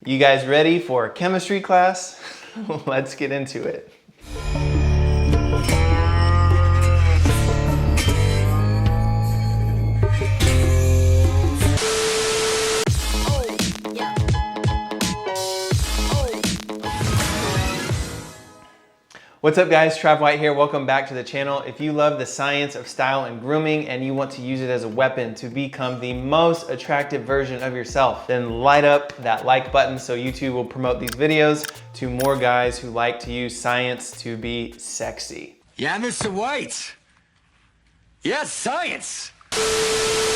You guys ready for chemistry class? Let's get into it. What's up guys, Trav White here. Welcome back to the channel. If you love the science of style and grooming and you want to use it as a weapon to become the most attractive version of yourself, then light up that like button so YouTube will promote these videos to more guys who like to use science to be sexy. Yeah, Mr. White. Yes, science.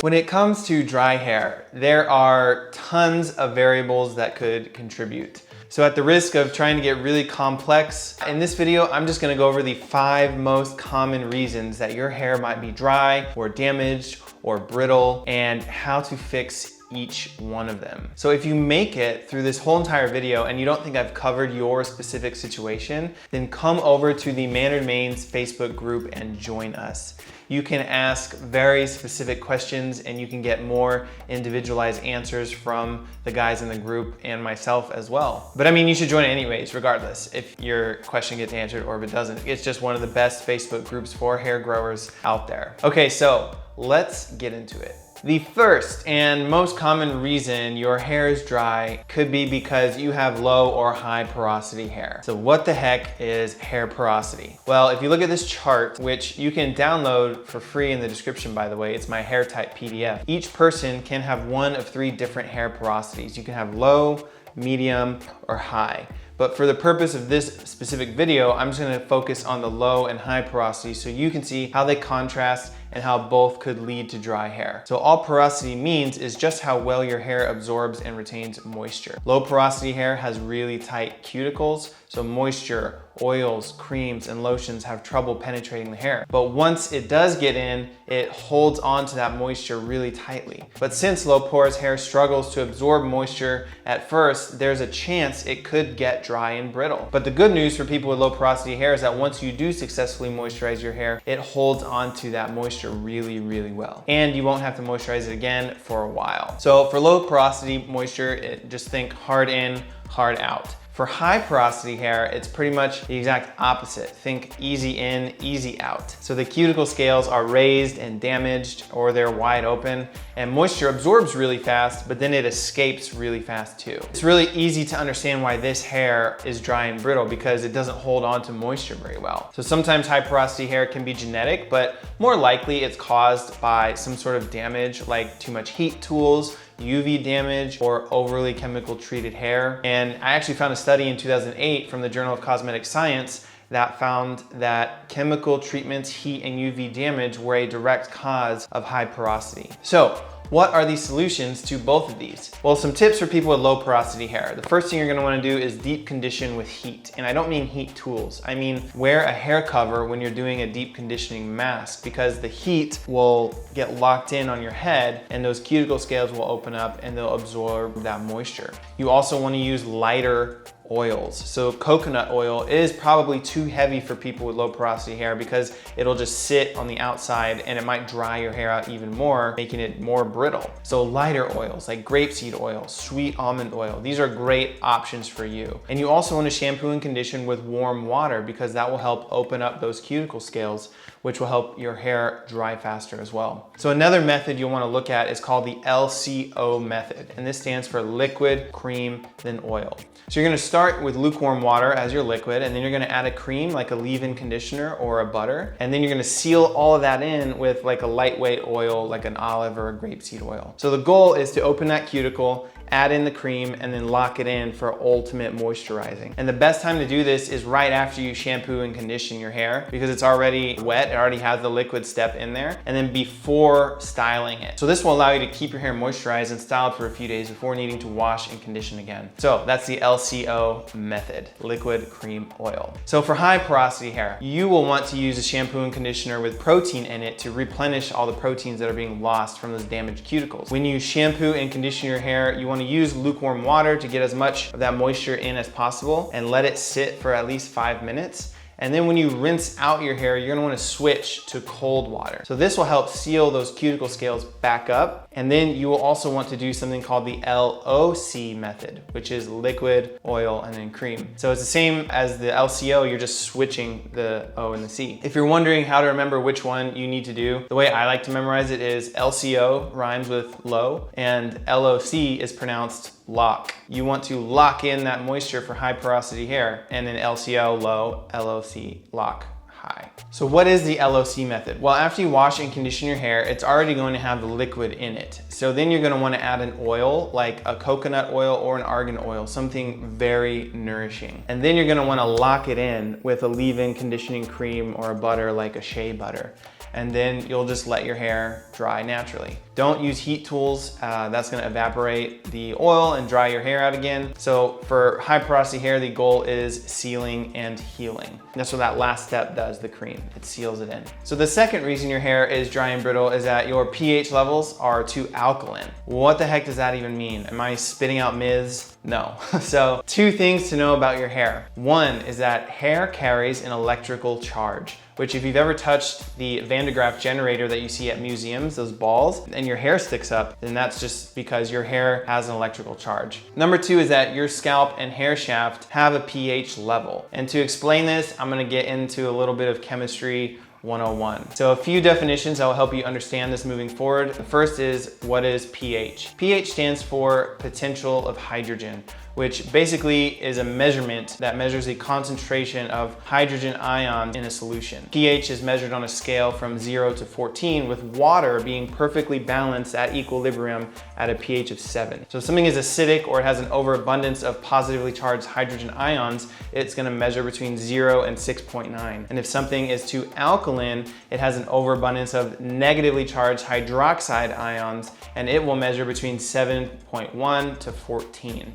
When it comes to dry hair, there are tons of variables that could contribute. So at the risk of trying to get really complex, in this video, I'm just gonna go over the 5 most common reasons that your hair might be dry or damaged or brittle and how to fix each one of them. So if you make it through this whole entire video and you don't think I've covered your specific situation, then come over to the Mannered Mains Facebook group and join us. You can ask very specific questions and you can get more individualized answers from the guys in the group and myself as well. But I mean, you should join anyways, regardless if your question gets answered or if it doesn't. It's just one of the best Facebook groups for hair growers out there. Okay, so let's get into it. The first and most common reason your hair is dry could be because you have low or high porosity hair. So what the heck is hair porosity? Well, if you look at this chart, which you can download for free in the description, by the way, it's my hair type PDF. Each person can have one of 3 different hair porosities. You can have low, medium, or high. But for the purpose of this specific video, I'm just gonna focus on the low and high porosity so you can see how they contrast and how both could lead to dry hair. So all porosity means is just how well your hair absorbs and retains moisture. Low porosity hair has really tight cuticles, so moisture, oils, creams, and lotions have trouble penetrating the hair. But once it does get in, it holds on to that moisture really tightly. But since low porous hair struggles to absorb moisture at first, there's a chance it could get dry and brittle. But the good news for people with low porosity hair is that once you do successfully moisturize your hair, it holds on to that moisture really, really well. And you won't have to moisturize it again for a while. So for low porosity moisture, just think hard in, hard out. For high porosity hair, it's pretty much the exact opposite. Think easy in, easy out. So the cuticle scales are raised and damaged or they're wide open and moisture absorbs really fast, but then it escapes really fast too. It's really easy to understand why this hair is dry and brittle because it doesn't hold on to moisture very well. So sometimes high porosity hair can be genetic, but more likely it's caused by some sort of damage like too much heat tools, UV damage, or overly chemical treated hair. And I actually found a study in 2008 from the Journal of Cosmetic Science that found that chemical treatments, heat, and UV damage were a direct cause of high porosity. So, what are the solutions to both of these? Well, some tips for people with low porosity hair. The first thing you're gonna wanna do is deep condition with heat. And I don't mean heat tools. I mean wear a hair cover when you're doing a deep conditioning mask because the heat will get locked in on your head and those cuticle scales will open up and they'll absorb that moisture. You also wanna use lighter oils. So coconut oil is probably too heavy for people with low porosity hair because it'll just sit on the outside and it might dry your hair out even more, making it more brittle. So lighter oils like grapeseed oil, sweet almond oil, these are great options for you. And you also want to shampoo and condition with warm water because that will help open up those cuticle scales, which will help your hair dry faster as well. So another method you'll want to look at is called the LCO method. And this stands for liquid, cream, then oil. So you're going to start with lukewarm water as your liquid, and then you're going to add a cream like a leave-in conditioner or a butter. And then you're going to seal all of that in with like a lightweight oil, like an olive or a grapeseed oil. So the goal is to open that cuticle, add in the cream, and then lock it in for ultimate moisturizing. And the best time to do this is right after you shampoo and condition your hair because it's already wet, it already has the liquid step in there, and then before styling it. So this will allow you to keep your hair moisturized and styled for a few days before needing to wash and condition again. So that's the LCO method, liquid, cream, oil. So for high porosity hair, you will want to use a shampoo and conditioner with protein in it to replenish all the proteins that are being lost from those damaged cuticles. When you shampoo and condition your hair, you want to use lukewarm water to get as much of that moisture in as possible and let it sit for at least 5 minutes. And then when you rinse out your hair, you're gonna wanna switch to cold water. So this will help seal those cuticle scales back up And then you will also want to do something called the LOC method, which is liquid, oil, and then cream. So it's the same as the LCO, you're just switching the O and the C. If you're wondering how to remember which one you need to do, the way I like to memorize it is LCO rhymes with low, and LOC is pronounced lock. You want to lock in that moisture for high porosity hair, and then LCO low, LOC lock high. So what is the LOC method? Well, after you wash and condition your hair, it's already going to have the liquid in it. So then you're going to want to add an oil, like a coconut oil or an argan oil, something very nourishing. And then you're going to want to lock it in with a leave-in conditioning cream or a butter like a shea butter. And then you'll just let your hair dry naturally. Don't use heat tools. That's gonna evaporate the oil and dry your hair out again. So for high porosity hair, the goal is sealing and healing. That's what that last step does, the cream. It seals it in. So the second reason your hair is dry and brittle is that your pH levels are too alkaline. What the heck does that even mean? Am I spitting out myths? No. So 2 things to know about your hair. One is that hair carries an electrical charge, which if you've ever touched the Van de Graaff generator that you see at museums, those balls, and your hair sticks up, then that's just because your hair has an electrical charge. Number 2 is that your scalp and hair shaft have a pH level. And to explain this, I'm gonna get into a little bit of chemistry 101. So a few definitions that will help you understand this moving forward. The first is, what is pH? pH stands for potential of hydrogen, which basically is a measurement that measures the concentration of hydrogen ions in a solution. pH is measured on a scale from 0 to 14, with water being perfectly balanced at equilibrium at a pH of 7. So if something is acidic or it has an overabundance of positively charged hydrogen ions, it's gonna measure between 0 and 6.9. And if something is too alkaline, it has an overabundance of negatively charged hydroxide ions, and it will measure between 7.1 to 14.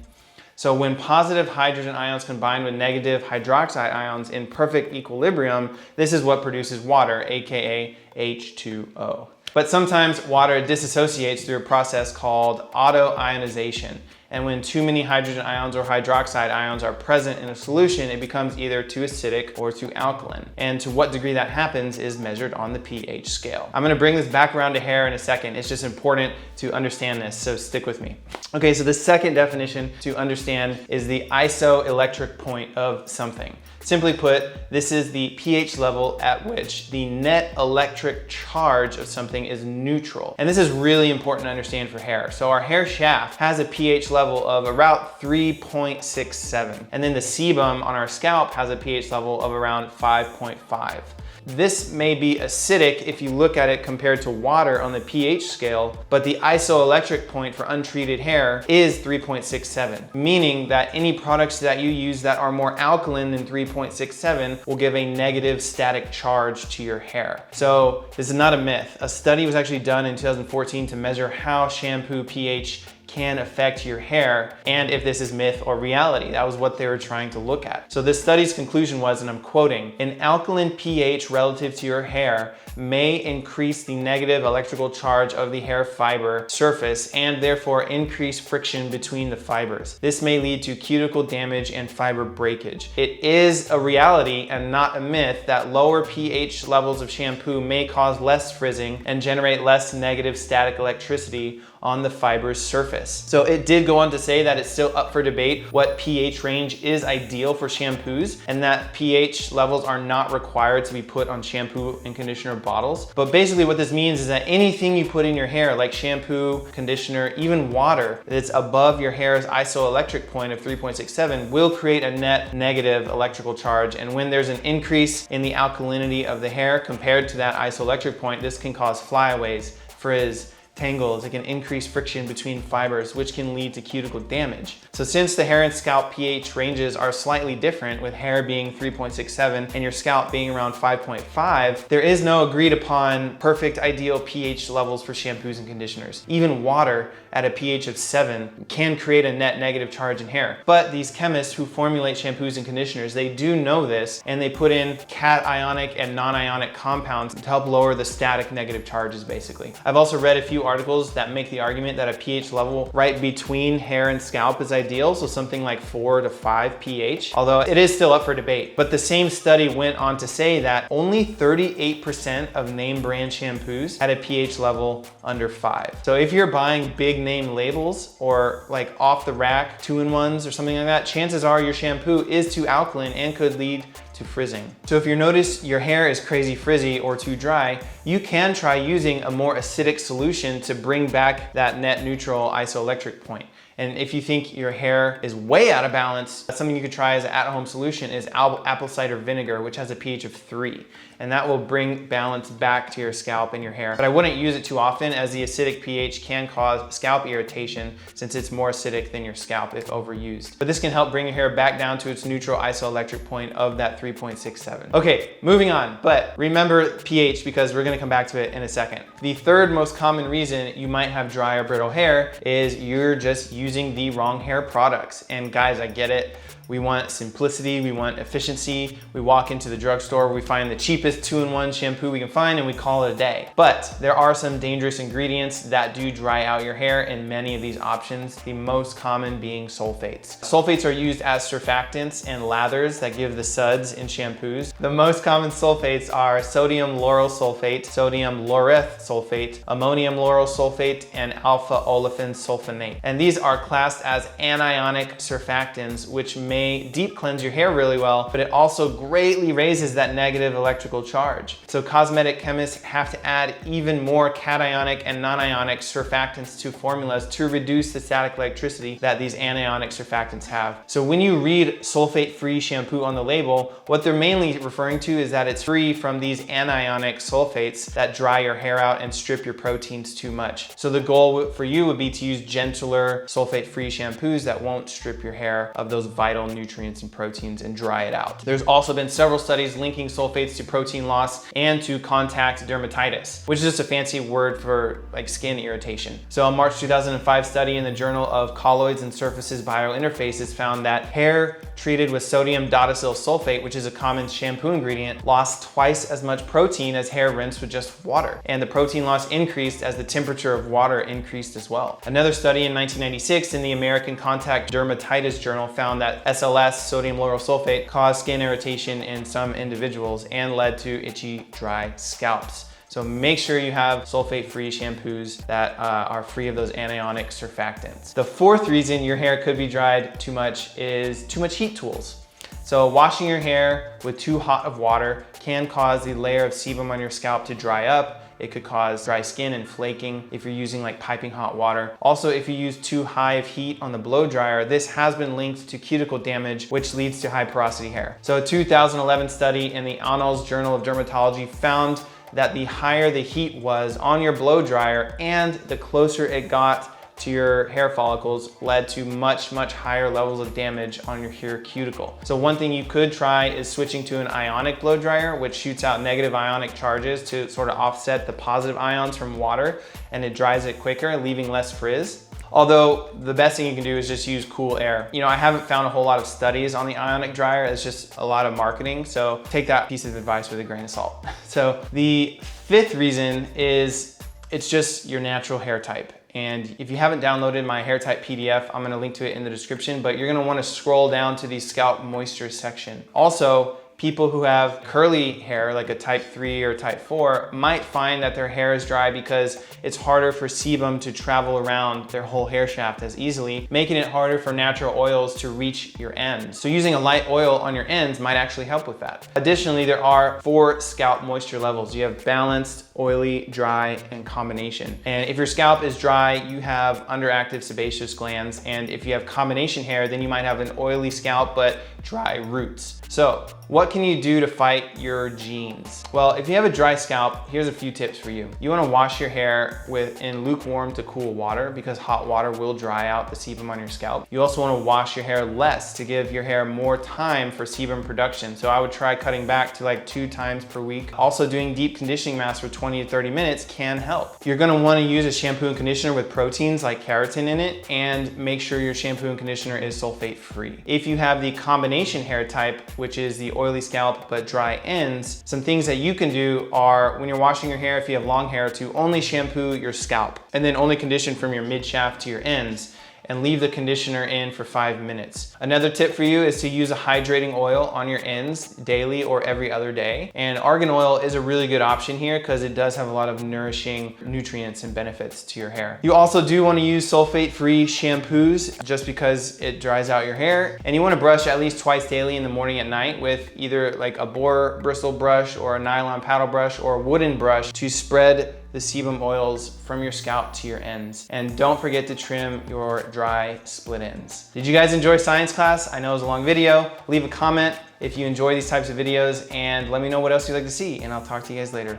So when positive hydrogen ions combine with negative hydroxide ions in perfect equilibrium, this is what produces water, aka H2O. But sometimes water disassociates through a process called autoionization. And when too many hydrogen ions or hydroxide ions are present in a solution, it becomes either too acidic or too alkaline. And to what degree that happens is measured on the pH scale. I'm gonna bring this back around to hair in a second. It's just important to understand this, so stick with me. Okay, so the second definition to understand is the isoelectric point of something. Simply put, this is the pH level at which the net electric charge of something is neutral. And this is really important to understand for hair. So our hair shaft has a pH level of about 3.67. And then the sebum on our scalp has a pH level of around 5.5. This may be acidic if you look at it compared to water on the pH scale, but the isoelectric point for untreated hair is 3.67, meaning that any products that you use that are more alkaline than 3.67 will give a negative static charge to your hair. So this is not a myth. A study was actually done in 2014 to measure how shampoo pH can affect your hair and if this is myth or reality. That was what they were trying to look at. So this study's conclusion was, and I'm quoting, "An alkaline pH relative to your hair may increase the negative electrical charge of the hair fiber surface and therefore increase friction between the fibers. This may lead to cuticle damage and fiber breakage." It is a reality and not a myth that lower pH levels of shampoo may cause less frizzing and generate less negative static electricity on the fiber's surface. So it did go on to say that it's still up for debate what pH range is ideal for shampoos, and that pH levels are not required to be put on shampoo and conditioner bottles. But basically what this means is that anything you put in your hair, like shampoo, conditioner, even water, that's above your hair's isoelectric point of 3.67 will create a net negative electrical charge. And when there's an increase in the alkalinity of the hair compared to that isoelectric point, this can cause flyaways, frizz, tangles. It can increase friction between fibers, which can lead to cuticle damage. So since the hair and scalp pH ranges are slightly different, with hair being 3.67 and your scalp being around 5.5, there is no agreed upon perfect ideal pH levels for shampoos and conditioners. Even water at a pH of 7 can create a net negative charge in hair. But these chemists who formulate shampoos and conditioners, they do know this, and they put in cationic and non-ionic compounds to help lower the static negative charges, basically. I've also read a few articles that make the argument that a pH level right between hair and scalp is ideal, so something like 4 to 5 pH, although it is still up for debate. But the same study went on to say that only 38% of name brand shampoos had a pH level under 5. So if you're buying big name labels or like off the rack 2-in-1s or something like that, chances are your shampoo is too alkaline and could lead to frizzing. So if you notice your hair is crazy frizzy or too dry, you can try using a more acidic solution to bring back that net neutral isoelectric point. And if you think your hair is way out of balance, something you could try as an at-home solution is apple cider vinegar, which has a pH of 3. And that will bring balance back to your scalp and your hair. But I wouldn't use it too often, as the acidic pH can cause scalp irritation since it's more acidic than your scalp if overused. But this can help bring your hair back down to its neutral isoelectric point of that 3.67. Okay, moving on. But remember pH, because we're gonna come back to it in a second. The third most common reason you might have dry or brittle hair is you're just using the wrong hair products. And guys, I get it. We want simplicity, we want efficiency. We walk into the drugstore, we find the cheapest 2-in-1 shampoo we can find and we call it a day. But there are some dangerous ingredients that do dry out your hair in many of these options, the most common being sulfates. Sulfates are used as surfactants and lathers that give the suds in shampoos. The most common sulfates are sodium lauryl sulfate, sodium laureth sulfate, ammonium lauryl sulfate, and alpha olefin sulfonate. And these are classed as anionic surfactants, which may deep cleanse your hair really well, but it also greatly raises that negative electrical charge. So cosmetic chemists have to add even more cationic and non-ionic surfactants to formulas to reduce the static electricity that these anionic surfactants have. So when you read sulfate-free shampoo on the label, what they're mainly referring to is that it's free from these anionic sulfates that dry your hair out and strip your proteins too much. So the goal for you would be to use gentler sulfate-free shampoos that won't strip your hair of those vital nutrients and proteins and dry it out. There's also been several studies linking sulfates to protein loss and to contact dermatitis, which is just a fancy word for like skin irritation. So a March 2005 study in the Journal of Colloids and Surfaces Biointerfaces found that hair treated with sodium dodecyl sulfate, which is a common shampoo ingredient, lost twice as much protein as hair rinsed with just water. And the protein loss increased as the temperature of water increased as well. Another study in 1996 in the American Contact Dermatitis Journal found that SLS, sodium lauryl sulfate, caused skin irritation in some individuals and led to itchy, dry scalps. So make sure you have sulfate-free shampoos that are free of those anionic surfactants. The fourth reason your hair could be dried too much is too much heat tools. So washing your hair with too hot of water can cause the layer of sebum on your scalp to dry up. It could cause dry skin and flaking if you're using like piping hot water. Also, if you use too high of heat on the blow dryer, this has been linked to cuticle damage, which leads to high porosity hair. So a 2011 study in the Annals Journal of Dermatology found that the higher the heat was on your blow dryer and the closer it got to your hair follicles led to much higher levels of damage on your hair cuticle. So one thing you could try is switching to an ionic blow dryer, which shoots out negative ionic charges to sort of offset the positive ions from water, and it dries it quicker, leaving less frizz. Although the best thing you can do is just use cool air. You know, I haven't found a whole lot of studies on the ionic dryer. It's just a lot of marketing. So take that piece of advice with a grain of salt. So the fifth reason is it's just your natural hair type. And if you haven't downloaded my hair type PDF, I'm gonna link to it in the description, but you're gonna wanna scroll down to the scalp moisture section. Also, people who have curly hair, like a type 3 or type 4, might find that their hair is dry because it's harder for sebum to travel around their whole hair shaft as easily, making it harder for natural oils to reach your ends. So using a light oil on your ends might actually help with that. Additionally, there are 4 scalp moisture levels. You have balanced, oily, dry, and combination. And if your scalp is dry, you have underactive sebaceous glands. And if you have combination hair, then you might have an oily scalp, but dry roots. So what can you do to fight your genes? Well, if you have a dry scalp, here's a few tips for you. You wanna wash your hair in lukewarm to cool water because hot water will dry out the sebum on your scalp. You also wanna wash your hair less to give your hair more time for sebum production. So I would try cutting back to like 2 times per week. Also doing deep conditioning masks for 20 to 30 minutes can help. You're gonna wanna use a shampoo and conditioner with proteins like keratin in it, and make sure your shampoo and conditioner is sulfate free. If you have the combination hair type, which is the oily oily scalp but dry ends, some things that you can do are when you're washing your hair, if you have long hair, to only shampoo your scalp and then only condition from your mid shaft to your ends, and leave the conditioner in for 5 minutes. Another tip for you is to use a hydrating oil on your ends daily or every other day. And argan oil is a really good option here because it does have a lot of nourishing nutrients and benefits to your hair. You also do want to use sulfate-free shampoos just because it dries out your hair. And you want to brush at least twice daily in the morning and night with either like a boar bristle brush or a nylon paddle brush or a wooden brush to spread the sebum oils from your scalp to your ends. And don't forget to trim your dry split ends. Did you guys enjoy science class? I know it was a long video. Leave a comment if you enjoy these types of videos and let me know what else you'd like to see, and I'll talk to you guys later.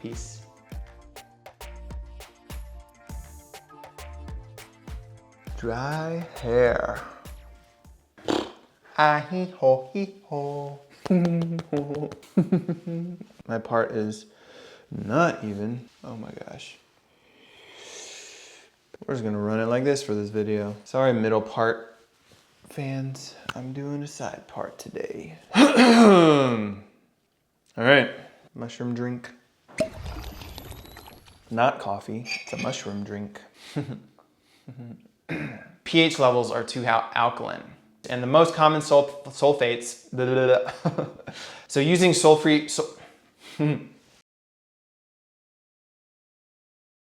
Peace. Dry hair. Ah hee ho hee ho. My part is not even. Oh my gosh. We're just gonna run it like this for this video. Sorry, middle part fans. I'm doing a side part today. All right, mushroom drink. Not coffee, it's a mushroom drink. pH levels are too alkaline. And the most common sulfates, so using sulfate,